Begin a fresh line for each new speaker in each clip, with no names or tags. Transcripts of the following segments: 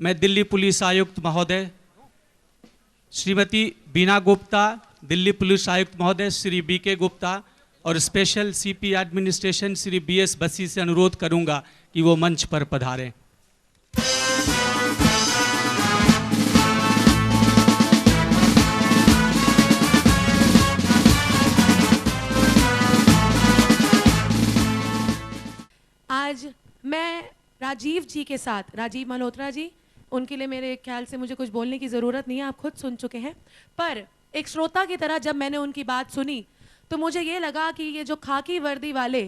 मैं दिल्ली पुलिस आयुक्त महोदय श्रीमती बीना गुप्ता, दिल्ली पुलिस आयुक्त महोदय श्री BK गुप्ता और special CP administration Shri BS बसी से अनुरोध करूंगा कि वो मंच पर पधारें।
आज मैं राजीव जी के साथ, राजीव मल्होत्रा जी, उनके लिए मेरे ख्याल से मुझे कुछ बोलने की ज़रूरत नहीं है, आप खुद सुन चुके हैं। पर एक श्रोता की तरह जब मैंने उनकी बात सुनी तो मुझे ये लगा कि ये जो खाकी वर्दी वाले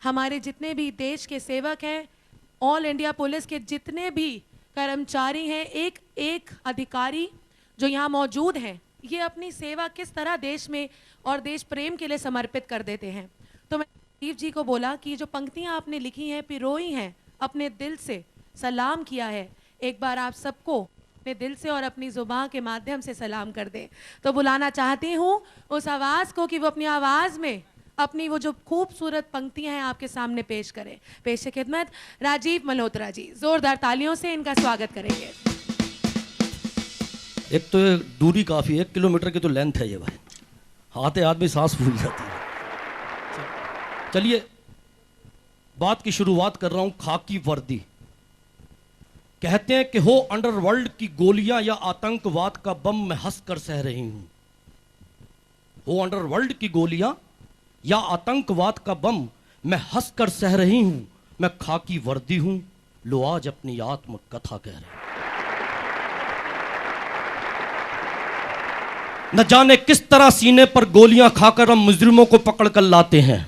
हमारे जितने भी देश के सेवक हैं, ऑल इंडिया पुलिस के जितने भी कर्मचारी हैं, एक एक अधिकारी जो यहाँ मौजूद हैं, ये अपनी सेवा किस तरह देश में और देश प्रेम के लिए समर्पित कर देते हैं। तो मैं राजीव जी को बोला कि जो पंक्तियाँ आपने लिखी हैं, पिरोई हैं, अपने दिल से सलाम किया है, एक बार आप सबको अपने दिल से और अपनी ज़ुबान के माध्यम से सलाम कर दें। तो बुलाना चाहती हूँ उस आवाज़ को कि वो अपनी आवाज़ में अपनी वो जो खूबसूरत पंक्तियाँ हैं आपके सामने पेश करें। पेश खिदमत राजीव मल्होत्रा जी, ज़ोरदार तालियों से इनका स्वागत करेंगे।
एक तो दूरी काफ़ी, 1 किलोमीटर की तो लेंथ है ये भाई, आते आदमी सांस फूल जाती है। चलिए बात की शुरुआत कर रहा हूं। खाकी वर्दी, कहते हैं कि हो अंडरवर्ल्ड की गोलियां या आतंकवाद का बम मैं हंसकर सह रही हूं। हो अंडरवर्ल्ड की गोलियां या आतंकवाद का बम मैं हंसकर सह रही हूं। मैं खाकी वर्दी हूं, लो आज अपनी आत्म कथा कह रही हूं। न जाने किस तरह सीने पर गोलियां खाकर हम मुजरिमों को पकड़ कर लाते हैं।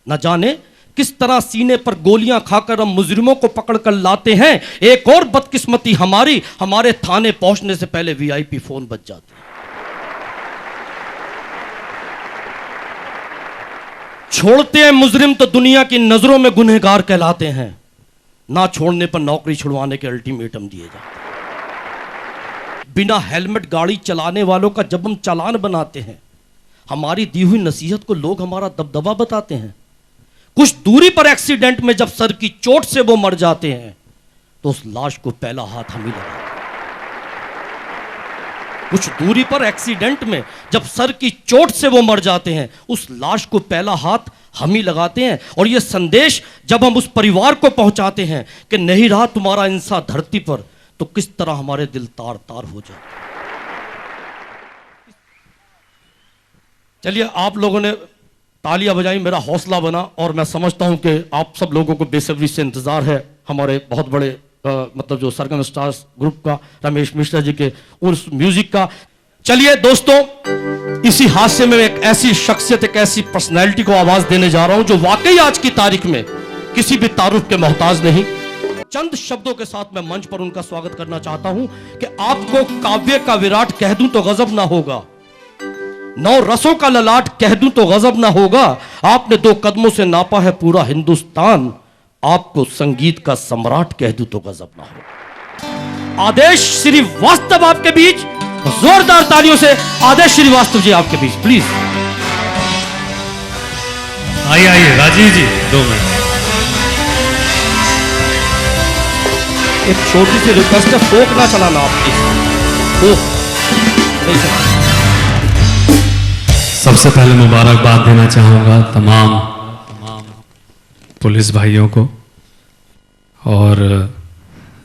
न जाने किस तरह सीने पर गोलियां खाकर हम मुजरिमों को पकड़ कर लाते हैं। एक और बदकिस्मती हमारी, हमारे थाने पहुंचने से पहले VIP फोन बज जाते हैं। छोड़ते हैं मुजरिम तो दुनिया की नजरों में गुनहगार कहलाते हैं। ना छोड़ने पर नौकरी छुड़वाने के अल्टीमेटम दिए जाते हैं। बिना हेलमेट गाड़ी चलाने वालों का जब हम चालान बनाते हैं, हमारी दी हुई नसीहत को लोग हमारा दबदबा बताते हैं। कुछ दूरी पर एक्सीडेंट में जब सर की चोट से वो मर जाते हैं तो उस लाश को पहला हाथ हम ही लगाते हैं। कुछ दूरी पर एक्सीडेंट में जब सर की चोट से वो मर जाते हैं, उस लाश को पहला हाथ हम ही लगाते हैं। और ये संदेश जब हम उस परिवार को पहुंचाते हैं कि नहीं रहा तुम्हारा इंसान धरती पर, तो किस तरह हमारे दिल तार तार हो जाते हैं। चलिए आप लोगों ने तालियां बजाई, मेरा हौसला बना, और मैं समझता हूं कि आप सब लोगों को बेसब्री से इंतजार है हमारे बहुत बड़े मतलब जो सरगम स्टार्स ग्रुप का, रमेश मिश्रा जी के उस म्यूजिक का। चलिए दोस्तों, इसी हादसे में एक ऐसी शख्सियत, एक ऐसी पर्सनैलिटी को आवाज देने जा रहा हूं जो वाकई आज की तारीख में किसी भी तारुफ के मोहताज नहीं। चंद शब्दों के साथ मैं मंच पर उनका स्वागत करना चाहता हूं कि आपको काव्य का विराट कह दूं तो गजब ना होगा, 9 रसों का ललाट कह दूं तो गजब ना होगा। आपने 2 कदमों से नापा है पूरा हिंदुस्तान, आपको संगीत का सम्राट कह दूं तो गजब ना होगा। आदेश श्रीवास्तव आपके बीच, जोरदार तालियों से आदेश श्रीवास्तव जी आपके बीच प्लीज।
आइए आइए राजीव जी, 2 मिनट।
एक छोटी सी रिक्वेस्ट है, फोक ना चलाना आप प्लीज, नहीं चलाना।
सबसे पहले मुबारकबाद देना चाहूँगा तमाम पुलिस भाइयों को और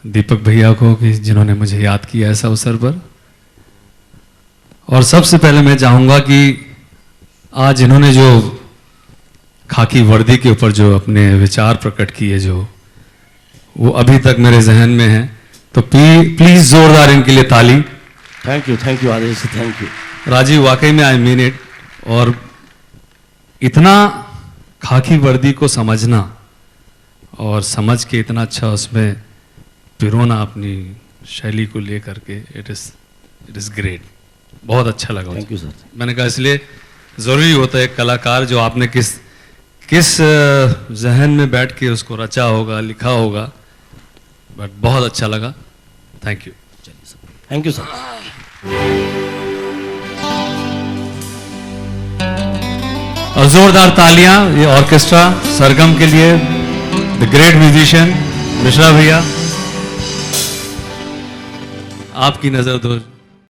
दीपक भैया को कि जिन्होंने मुझे याद किया इस अवसर पर। और सबसे पहले मैं चाहूँगा कि आज इन्होंने जो खाकी वर्दी के ऊपर जो अपने विचार प्रकट किए, जो वो अभी तक मेरे जहन में हैं, तो प्लीज जोरदार इनके लिए ताली।
Thank you Adesh, thank you
Rajiv, वाकई में आई मीन इट। और इतना खाकी वर्दी को समझना और समझ के इतना अच्छा उसमें पिरोना अपनी शैली को लेकर के, इट इज ग्रेट, बहुत अच्छा लगा।
Thank you sir.
मैंने कहा इसलिए ज़रूरी होता है एक कलाकार जो आपने किस जहन में बैठ के उसको रचा होगा, लिखा होगा, बट बहुत अच्छा लगा। Thank you.
Thank you sir.
और जोरदार तालियां ये ऑर्केस्ट्रा सरगम के लिए, द ग्रेट म्यूजिशियन मिश्रा भैया। आपकी नज़र दोष